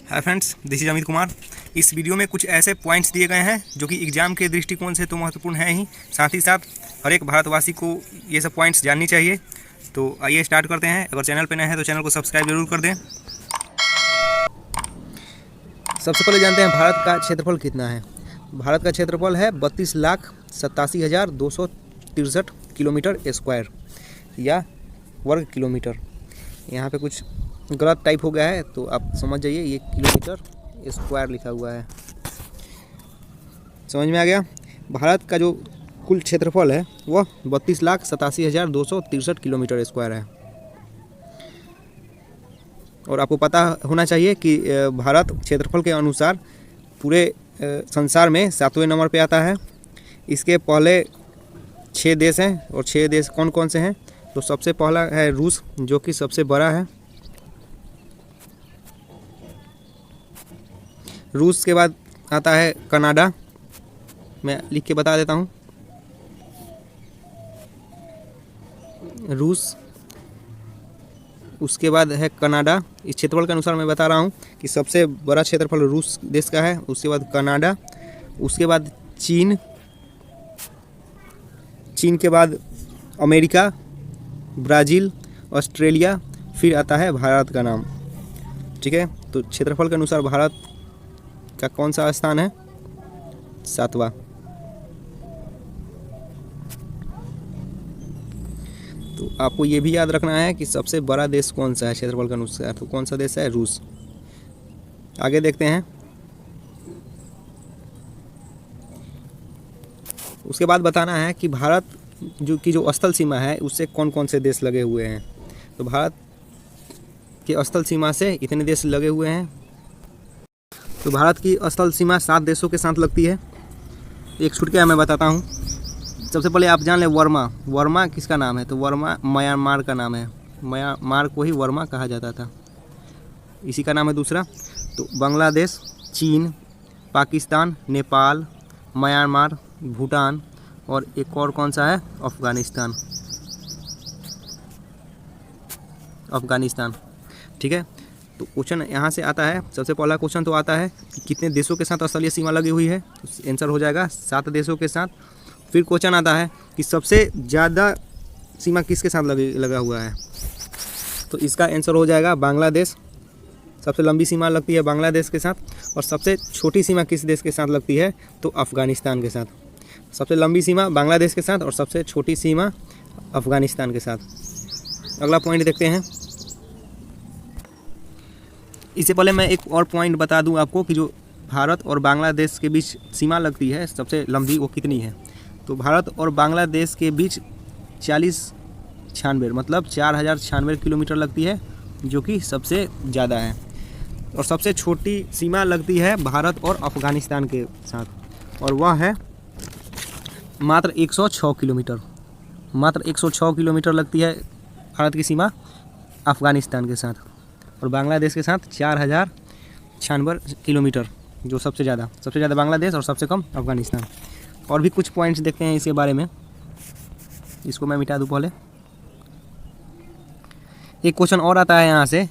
Hi friends, this is Amit Kumar. इस video में कुछ ऐसे पॉइंट्स दिए गए हैं जो कि एग्ज़ाम के दृष्टिकोण से तो महत्वपूर्ण है ही, साथ ही साथ हर एक भारतवासी को ये सब पॉइंट्स जाननी चाहिए। तो आइए स्टार्ट करते हैं। अगर चैनल पे नए हैं तो चैनल को सब्सक्राइब जरूर कर दें। सबसे पहले जानते हैं भारत का क्षेत्रफल कितना है। भारत का क्षेत्रफल है 32,87,263 किलोमीटर स्क्वायर या वर्ग किलोमीटर। यहाँ पे कुछ गलत टाइप हो गया है तो आप समझ जाइए, ये किलोमीटर स्क्वायर लिखा हुआ है। समझ में आ गया। भारत का जो कुल क्षेत्रफल है वह 32,87,263 किलोमीटर स्क्वायर है। और आपको पता होना चाहिए कि भारत क्षेत्रफल के अनुसार पूरे संसार में 7वें नंबर पे आता है। इसके पहले 6 देश हैं, और 6 देश कौन कौन से हैं? तो सबसे पहला है रूस, जो कि सबसे बड़ा है। रूस के बाद आता है कनाडा, मैं लिख के बता देता हूँ। रूस, उसके बाद है कनाडा। इस क्षेत्रफल के अनुसार मैं बता रहा हूँ कि सबसे बड़ा क्षेत्रफल रूस देश का है, उसके बाद कनाडा, उसके बाद चीन, चीन के बाद अमेरिका, ब्राज़ील, ऑस्ट्रेलिया, फिर आता है भारत का नाम। ठीक है, तो क्षेत्रफल के अनुसार भारत का कौन सा स्थान है? 7वां। तो आपको ये भी याद रखना है कि सबसे बड़ा देश कौन सा है क्षेत्रफल के अनुसार, तो कौन सा देश है? रूस। आगे देखते हैं। उसके बाद बताना है कि भारत जो स्थल सीमा है उससे कौन कौन से देश लगे हुए हैं। तो भारत के स्थल सीमा से इतने देश लगे हुए हैं। तो भारत की स्थल सीमा 7 देशों के साथ लगती है। एक छूट गया, मैं बताता हूँ। सबसे पहले आप जान लें वर्मा। वर्मा किसका नाम है? तो वर्मा म्यांमार का नाम है। म्यांमार को ही वर्मा कहा जाता था, इसी का नाम है। दूसरा तो बांग्लादेश, चीन, पाकिस्तान, नेपाल, म्यांमार, भूटान, और एक और कौन सा है? अफ़गानिस्तान। अफ़गानिस्तान। ठीक है, तो क्वेश्चन यहाँ से आता है। सबसे पहला क्वेश्चन तो आता है कि कितने देशों के साथ स्थलीय सीमा लगी हुई है। तो आंसर हो जाएगा 7 देशों के साथ। फिर क्वेश्चन आता है कि सबसे ज़्यादा सीमा किसके साथ लगा हुआ है। तो इसका आंसर हो जाएगा बांग्लादेश। सबसे लंबी सीमा लगती है बांग्लादेश के साथ। और सबसे छोटी सीमा किस देश के साथ लगती है? तो अफ़गानिस्तान के साथ। सबसे लंबी सीमा बांग्लादेश के साथ और सबसे छोटी सीमा अफ़गानिस्तान के साथ। अगला पॉइंट देखते हैं। इससे पहले मैं एक और पॉइंट बता दूं आपको कि जो भारत और बांग्लादेश के बीच सीमा लगती है सबसे लंबी, वो कितनी है। तो भारत और बांग्लादेश के बीच 4096 मतलब 4096 किलोमीटर लगती है, जो कि सबसे ज़्यादा है। और सबसे छोटी सीमा लगती है भारत और अफ़गानिस्तान के साथ, और वह है मात्र 106 किलोमीटर। मात्र 106 किलोमीटर लगती है भारत की सीमा अफ़गानिस्तान के साथ, और बांग्लादेश के साथ 4096 किलोमीटर, जो सबसे ज़्यादा बांग्लादेश और सबसे कम अफ़गानिस्तान। और भी कुछ पॉइंट्स देखते हैं इसके बारे में। इसको मैं मिटा दूँ पहले। एक क्वेश्चन और आता है यहाँ से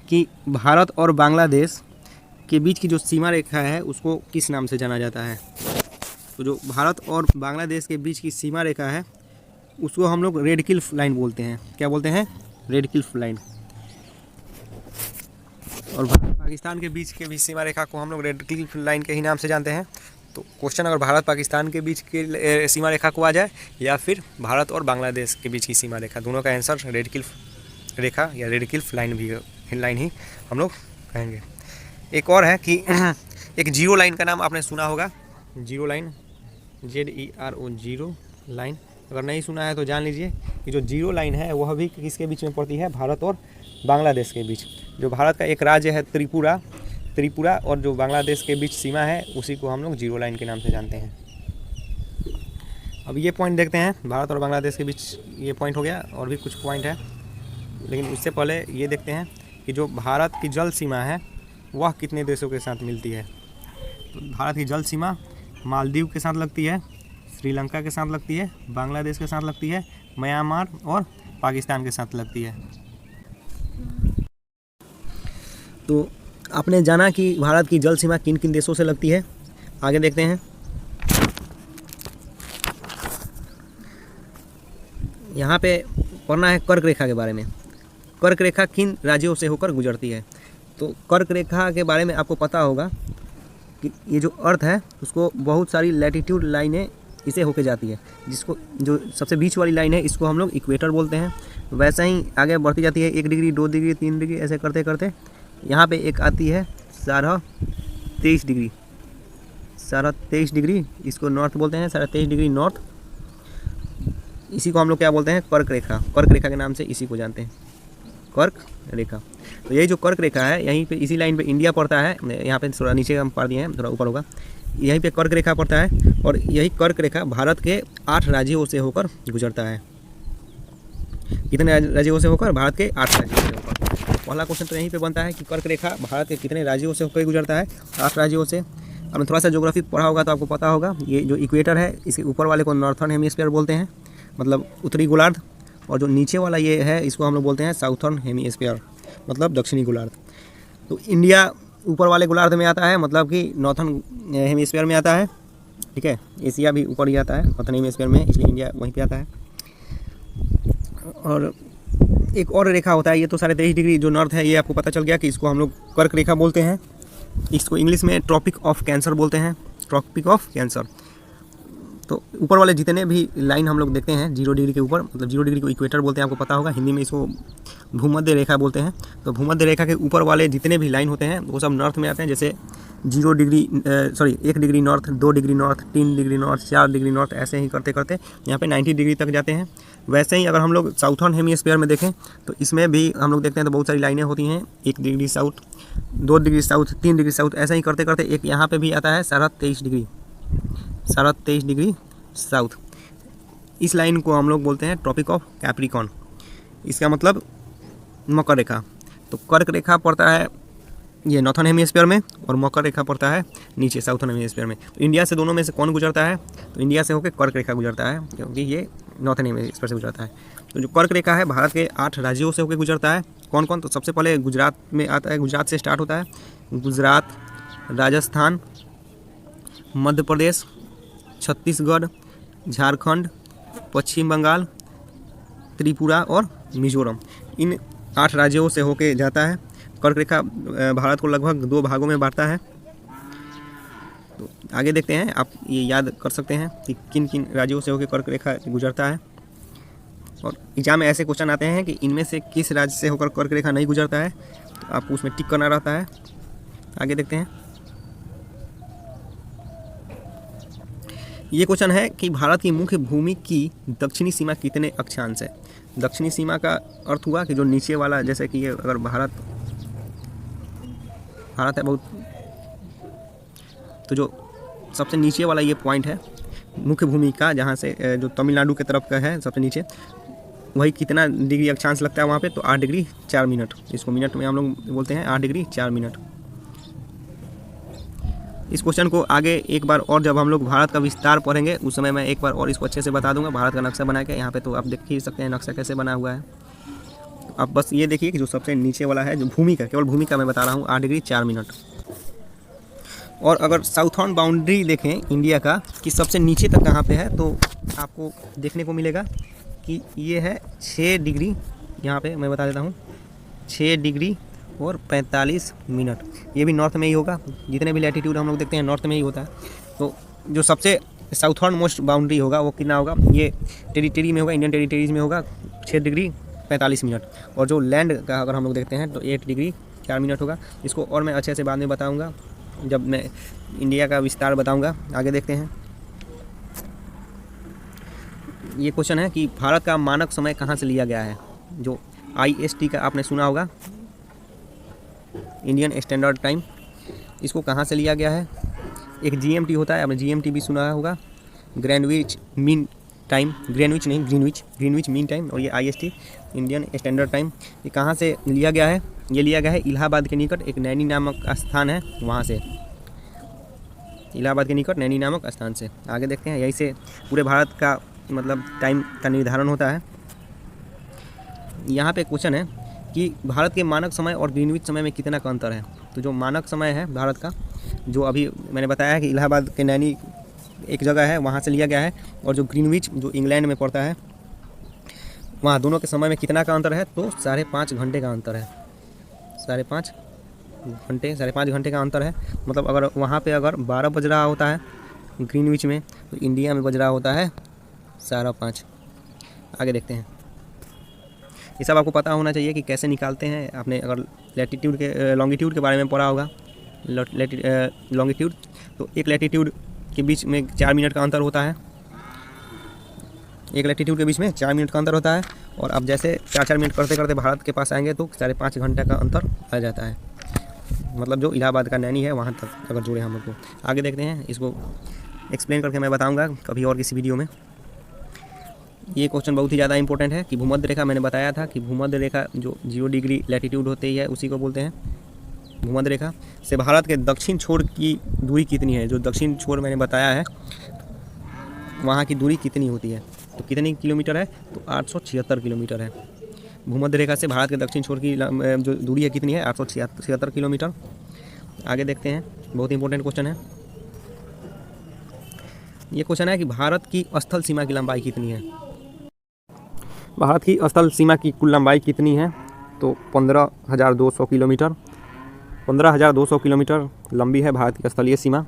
कि भारत और बांग्लादेश के बीच की जो सीमा रेखा है उसको किस नाम से जाना जाता है। तो जो भारत और बांग्लादेश के बीच की सीमा रेखा है उसको हम लोग रेड क्लिफ लाइन बोलते हैं। क्या बोलते हैं? Red Cliff line. और भारत पाकिस्तान के बीच सीमा रेखा को हम लोग रेड क्लिफ लाइन के ही नाम से जानते हैं। तो क्वेश्चन अगर भारत पाकिस्तान के बीच की सीमा रेखा को आ जाए या फिर भारत और बांग्लादेश के बीच की सीमा रेखा, दोनों का आंसर रेड क्लिफ रेखा या रेड क्लिफ लाइन ही हम लोग कहेंगे। एक और है कि एक जीरो लाइन का नाम आपने सुना होगा। Zero line, ZERO, zero line. अगर नहीं सुना है तो जान लीजिए कि जो जीरो लाइन है वह भी किसके बीच में पड़ती है? भारत और बांग्लादेश के बीच। जो भारत का एक राज्य है त्रिपुरा और जो बांग्लादेश के बीच सीमा है उसी को हम लोग जीरो लाइन के नाम से जानते हैं। अब ये पॉइंट देखते हैं। भारत और बांग्लादेश के बीच ये पॉइंट हो गया, और भी कुछ पॉइंट है, लेकिन उससे पहले ये देखते हैं कि जो भारत की जल सीमा है वह कितने देशों के साथ मिलती है। तो भारत की जल सीमा मालदीव के साथ लगती है, श्रीलंका के साथ लगती है, बांग्लादेश के साथ लगती है, म्यांमार और पाकिस्तान के साथ लगती है। तो आपने जाना कि भारत की जल सीमा किन किन देशों से लगती है, आगे देखते हैं। यहाँ पे पढ़ना है कर्क रेखा के बारे में। कर्क रेखा किन राज्यों से होकर गुजरती है। तो कर्क रेखा के बारे में आपको पता होगा कि ये जो अर्थ है उसको बहुत सारी लैटिट्यूड लाइनें इसे होके जाती है, जिसको जो सबसे बीच वाली लाइन है इसको हम लोग इक्वेटर बोलते हैं। वैसे ही आगे बढ़ती जाती है 1 डिग्री 2 डिग्री 3 डिग्री ऐसे करते करते यहाँ पे एक आती है 23.5 डिग्री, 23.5 डिग्री, इसको नॉर्थ बोलते हैं, 23.5 डिग्री नॉर्थ। इसी को हम लोग क्या बोलते हैं, कर्क रेखा। कर्क रेखा के नाम से इसी को जानते हैं, कर्क रेखा। तो यही जो कर्क रेखा है यहीं पे इसी लाइन पे इंडिया पड़ता है। यहाँ पे थोड़ा नीचे हम पढ़ दिए हैं, थोड़ा ऊपर होगा। यहीं पे कर्क रेखा पड़ता है और यही कर्क रेखा भारत के 8 राज्यों से होकर गुजरता है। कितने राज्यों से होकर, भारत के 8 राज्यों से होकर। पहला क्वेश्चन तो यहीं पे बनता है कि कर्क रेखा भारत के कितने राज्यों से होकर गुजरता है, 8 राज्यों से। अब थोड़ा सा ज्योग्राफी पढ़ा होगा तो आपको पता होगा, ये जो इक्वेटर है इसके ऊपर वाले को नॉर्थर्न हेमिस्फीयर बोलते हैं, मतलब उत्तरी गोलार्ध, और जो नीचे वाला ये है इसको हम लोग बोलते हैं साउथर्न हेमिस्फीयर, मतलब दक्षिणी गोलार्ध। तो इंडिया ऊपर वाले गोलार्ध में आता है, मतलब कि नॉर्थर्न हेमिस्फीयर में आता है, ठीक है। एशिया भी ऊपर ही आता है नॉर्थर्न हेमिस्फीयर में, इसलिए इंडिया वहीं पे आता है। और एक और रेखा होता है, ये तो 23.5 डिग्री जो नॉर्थ है, ये आपको पता चल गया कि इसको हम लोग कर्क रेखा बोलते हैं। इसको इंग्लिश में ट्रॉपिक ऑफ कैंसर बोलते हैं, ट्रॉपिक ऑफ कैंसर। तो ऊपर वाले जितने भी लाइन हम लोग देखते हैं 0 डिग्री के ऊपर, मतलब 0 डिग्री को इक्वेटर बोलते हैं, आपको पता होगा। हिंदी में इसको भूमध्य रेखा बोलते हैं। तो भूमध्य रेखा के ऊपर वाले जितने भी लाइन होते हैं वो सब नॉर्थ में आते हैं, जैसे 1 degree north, 2 degree north, 3 degree north, 4 degree north, ऐसे ही करते करते यहाँ पे 90 डिग्री तक जाते हैं। वैसे ही अगर हम लोग साउथर्न हेमिस्फीयर में देखें तो इसमें भी हम लोग देखते हैं तो बहुत सारी लाइनें होती हैं, 1 degree south, 2 degree south, 3 degree south, ऐसे ही करते करते एक यहाँ पे भी आता है 23.5 डिग्री, 23.5 डिग्री साउथ। इस लाइन को हम लोग बोलते हैं ट्रॉपिक ऑफ कैप्रिकॉर्न, इसका मतलब मकर रेखा। तो कर्क रेखा पड़ता है ये नॉर्थर्न हेमिस्फीयर में और मकर रेखा पड़ता है नीचे साउथर्न हेमिस्फीयर में। तो इंडिया से दोनों में से कौन गुजरता है, तो इंडिया से होकर कर्क रेखा गुजरता है, क्योंकि ये नॉर्थर्न हेमिस्फीयर से गुजरता है। तो जो कर्क रेखा है भारत के 8 राज्यों से होकर गुजरता है। कौन कौन, तो सबसे पहले गुजरात में आता है, गुजरात से स्टार्ट होता है। गुजरात, राजस्थान, मध्य प्रदेश, छत्तीसगढ़, झारखंड, पश्चिम बंगाल, त्रिपुरा और मिजोरम, इन 8 राज्यों से होके जाता है। कर्क रेखा भारत को लगभग 2 भागों में बांटता है। तो आगे देखते हैं, आप ये याद कर सकते हैं कि किन किन राज्यों से होकर कर्क रेखा गुजरता है। और एग्जाम में ऐसे क्वेश्चन आते हैं कि इनमें से किस राज्य से होकर कर्क रेखा नहीं गुजरता है, तो आपको उसमें टिक करना रहता है। आगे देखते हैं, ये क्वेश्चन है कि भारत की मुख्य भूमि की दक्षिणी सीमा कितने अक्षांश है। दक्षिणी सीमा का अर्थ हुआ कि जो नीचे वाला, जैसे कि ये अगर भारत है बहुत, तो जो सबसे नीचे वाला ये पॉइंट है मुख्य भूमि का, जहाँ से जो तमिलनाडु की तरफ का है सबसे नीचे, वही कितना डिग्री अक्षांश लगता है वहाँ पे, तो 8 डिग्री 4 मिनट। इसको मिनट में हम लोग बोलते हैं 8 डिग्री 4 मिनट। इस क्वेश्चन को आगे एक बार और जब हम लोग भारत का विस्तार पढ़ेंगे उस समय मैं एक बार और इसको अच्छे से बता दूंगा, भारत का नक्शा बना के। यहाँ पे तो आप देख ही सकते हैं नक्शा कैसे बना हुआ है। तो आप बस ये देखिए कि जो सबसे नीचे वाला है, जो भूमि का, केवल भूमि का मैं बता रहा हूँ, 8 डिग्री 4 मिनट। और अगर साउथर्न बाउंड्री देखें इंडिया का कि सबसे नीचे तक कहाँ पे है, तो आपको देखने को मिलेगा कि ये है 6 डिग्री, यहाँ पे मैं बता देता हूँ 6 डिग्री और 45 मिनट। ये भी नॉर्थ में ही होगा, जितने भी लैटिट्यूड हम लोग देखते हैं नॉर्थ में ही होता है। तो जो सबसे साउथर्न मोस्ट बाउंड्री होगा वो कितना होगा, ये टेरिटरी में होगा, इंडियन टेरिटरीज में होगा 6 डिग्री 45 मिनट। और जो लैंड का अगर हम लोग देखते हैं तो 8 डिग्री 4 मिनट होगा। इसको और मैं अच्छे से बाद में बताऊँगा जब मैं इंडिया का विस्तार बताऊँगा। आगे देखते हैं, ये क्वेश्चन है कि भारत का मानक समय कहाँ से लिया गया है। जो IST का आपने सुना होगा, इंडियन स्टैंडर्ड टाइम, इसको कहाँ से लिया गया है। एक GMT होता है, आपने GMT भी सुना होगा, ग्रीनविच मीन टाइम, ग्रीनविच नहीं ग्रीनविच मीन टाइम। और ये IST इंडियन स्टैंडर्ड टाइम, ये कहाँ से लिया गया है, ये लिया गया है इलाहाबाद के निकट एक नैनी नामक स्थान है, वहाँ से, इलाहाबाद के निकट नैनी नामक स्थान से। आगे देखते हैं, यहीं से पूरे भारत का मतलब टाइम का निर्धारण होता है। यहाँ पे क्वेश्चन है कि भारत के मानक समय और ग्रीनविच समय में कितना का अंतर है। तो जो मानक समय है भारत का, जो अभी मैंने बताया है कि इलाहाबाद के नैनी एक जगह है, वहाँ से लिया गया है, और जो ग्रीनविच जो इंग्लैंड में पड़ता है, वहाँ दोनों के समय में कितना का अंतर है, तो 5.5 घंटे का अंतर है। 5.5 घंटे का अंतर है। मतलब अगर वहाँ पे अगर 12 बज रहा होता है ग्रीनविच में, तो इंडिया में बज रहा होता है 5:30। आगे देखते हैं। ये सब आपको पता होना चाहिए कि कैसे निकालते हैं। आपने अगर लैटिट्यूड के लॉन्गिट्यूड के बारे में पढ़ा होगा, लॉन्गिट्यूड, तो एक लैटिट्यूड के बीच में 4 मिनट का अंतर होता है। एक लैटिट्यूड के बीच में 4 मिनट का अंतर होता है, और अब जैसे 4 मिनट करते करते भारत के पास आएंगे तो 5.5 घंटे का अंतर आ जाता है। मतलब जो इलाहाबाद का नैनी है वहाँ तक अगर जुड़े हम लोग को। आगे देखते हैं, इसको एक्सप्लेन करके मैं बताऊँगा कभी और किसी वीडियो में। ये क्वेश्चन बहुत ही ज़्यादा इंपॉर्टेंट है कि भूमध्य रेखा, मैंने बताया था कि भूमध्य रेखा जो 0 डिग्री लैटिट्यूड होती है उसी को बोलते हैं भूमध्य रेखा। से भारत के दक्षिण छोर की दूरी कितनी है, जो दक्षिण छोर मैंने बताया है वहाँ की दूरी कितनी होती है, तो कितनी किलोमीटर है, तो 876 किलोमीटर है। भूमध्य रेखा से भारत के दक्षिण छोर की जो दूरी है कितनी है, 876 किलोमीटर। आगे देखते हैं, बहुत इंपॉर्टेंट क्वेश्चन है ये। क्वेश्चन है कि भारत की स्थल सीमा की लंबाई कितनी है। भारत की स्थल सीमा की कुल लंबाई कितनी है, तो 15,200 किलोमीटर। 15,200 किलोमीटर लंबी है भारत की स्थलीय सीमा।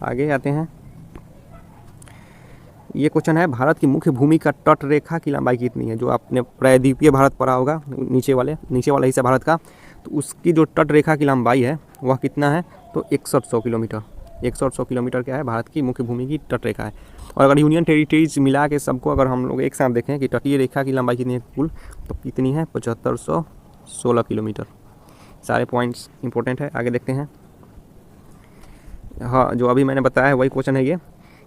आगे आते हैं, ये क्वेश्चन है भारत की मुख्य भूमि का तट रेखा की लंबाई कितनी है। जो आपने प्रायद्वीपीय भारत पढ़ा होगा, नीचे वाला हिस्सा भारत का, तो उसकी जो तट रेखा की लंबाई है वह कितना है, तो 6100 किलोमीटर। 6100 किलोमीटर क्या है, भारत की मुख्य भूमि की तट रेखा है। और अगर यूनियन टेरिटरीज मिला के सबको अगर हम लोग एक साथ देखें कि तटीय रेखा की लंबाई कितनी है कुल, तो कितनी है, 7516 किलोमीटर। सारे पॉइंट्स इंपॉर्टेंट है। आगे देखते हैं। हाँ, जो अभी मैंने बताया है वही क्वेश्चन है ये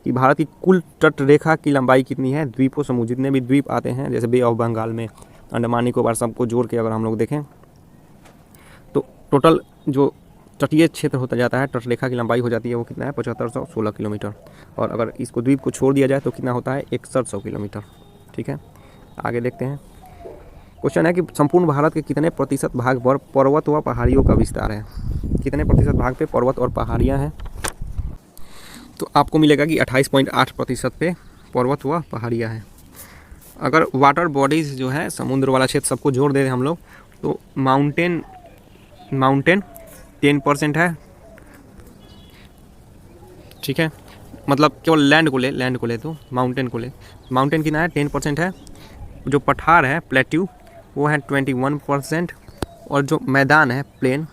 कि भारत की कुल तट रेखा की लंबाई कितनी है। द्वीपों समूह, जितने भी द्वीप आते हैं जैसे बे ऑफ बंगाल में, अंडमान निकोबार, सबको जोड़ के अगर हम लोग देखें तो टोटल जो तटीय क्षेत्र होता जाता है, तट रेखा की लंबाई हो जाती है वो कितना है, 7516 किलोमीटर। और अगर इसको द्वीप को छोड़ दिया जाए तो कितना होता है, 6100 किलोमीटर। ठीक है, आगे देखते हैं। क्वेश्चन है कि संपूर्ण भारत के कितने प्रतिशत भाग पर पर्वत व पहाड़ियों का विस्तार है। कितने प्रतिशत भाग पे पर्वत और पहाड़ियाँ हैं, तो आपको मिलेगा कि 28.8% पे पर्वत व पहाड़ियाँ हैं। अगर वाटर बॉडीज़ जो है, समुद्र वाला क्षेत्र सबको जोड़ दे हम लोग, तो माउंटेन 10% है। ठीक है, मतलब केवल लैंड को ले तो माउंटेन कितना है, 10% है। जो पठार है, प्लेट्यू, वो है 21%। और जो मैदान है, प्लेन,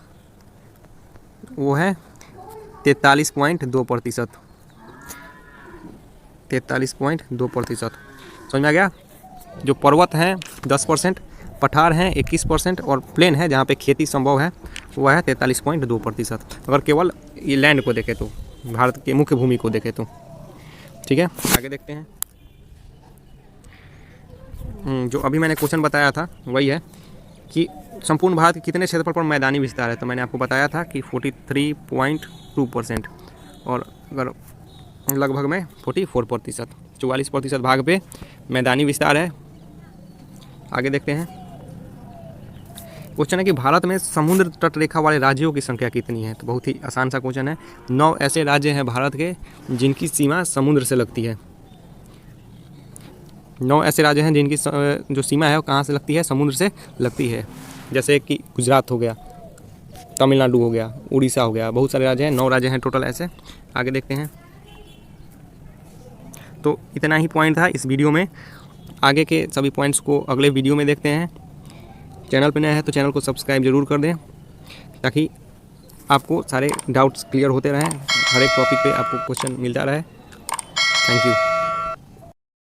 वो है 43.2%। 43.2%। समझ में आ गया। जो पर्वत हैं 10%, पठार हैं 21%, और प्लेन है जहाँ पे खेती संभव है वो है 43.2%। अगर केवल ये लैंड को देखें तो, भारत के मुख्य भूमि को देखें तो। ठीक है, आगे देखते हैं। जो अभी मैंने क्वेश्चन बताया था वही है कि संपूर्ण भारत के कितने क्षेत्रफल पर मैदानी विस्तार है, तो मैंने आपको बताया था कि 43.2%। और अगर लगभग में 44%, 44% भाग पे मैदानी विस्तार है। आगे देखते हैं। क्वेश्चन है कि भारत में समुद्र तट रेखा वाले राज्यों की संख्या कितनी है, तो बहुत ही आसान सा क्वेश्चन है। 9 ऐसे राज्य हैं भारत के जिनकी सीमा समुद्र से लगती है। 9 ऐसे राज्य हैं जिनकी जो सीमा है वो कहाँ से लगती है, समुद्र से लगती है। जैसे कि गुजरात हो गया, तमिलनाडु हो गया, उड़ीसा हो गया, बहुत सारे राज्य हैं, 9 राज्य हैं टोटल ऐसे। आगे देखते हैं। तो इतना ही पॉइंट था इस वीडियो में। आगे के सभी पॉइंट्स को अगले वीडियो में देखते हैं। चैनल पर नया है तो चैनल को सब्सक्राइब जरूर कर दें, ताकि आपको सारे डाउट्स क्लियर होते रहें, हर एक टॉपिक पे आपको क्वेश्चन मिलता रहे। Thank you.